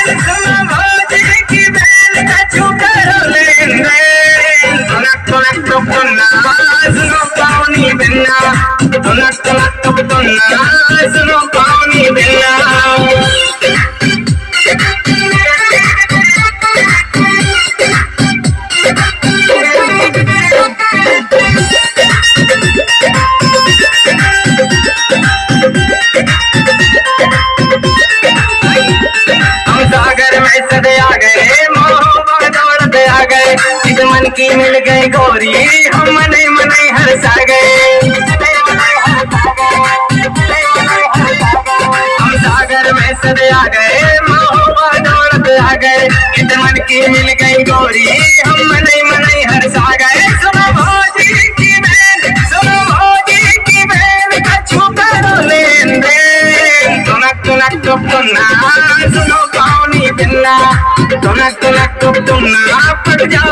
सुनो भौजी की बहन कछु करो लेन देन तुनक तुनक टुक तुन्ना सुनो पावनी बिन्ना तुनक तुनक टुक तुन्ना सुनो पावनी बिन्ना सदे आ गए मोह दौड़ते आ गए इस मन की मिल गई गोरी हम मने मने हर्षा गए हम सागर में सदे आ गए मोह दौड़ते आ गए इस मन की मिल गई गोरी हम मने मने हर्षा गए सुनो भौजी की बहन कछु करो लेन देन तुनक तुनक टुक तुन्ना सुनो पावनी बिन्ना तुनक तुनक टुक तुन्ना पड़ जा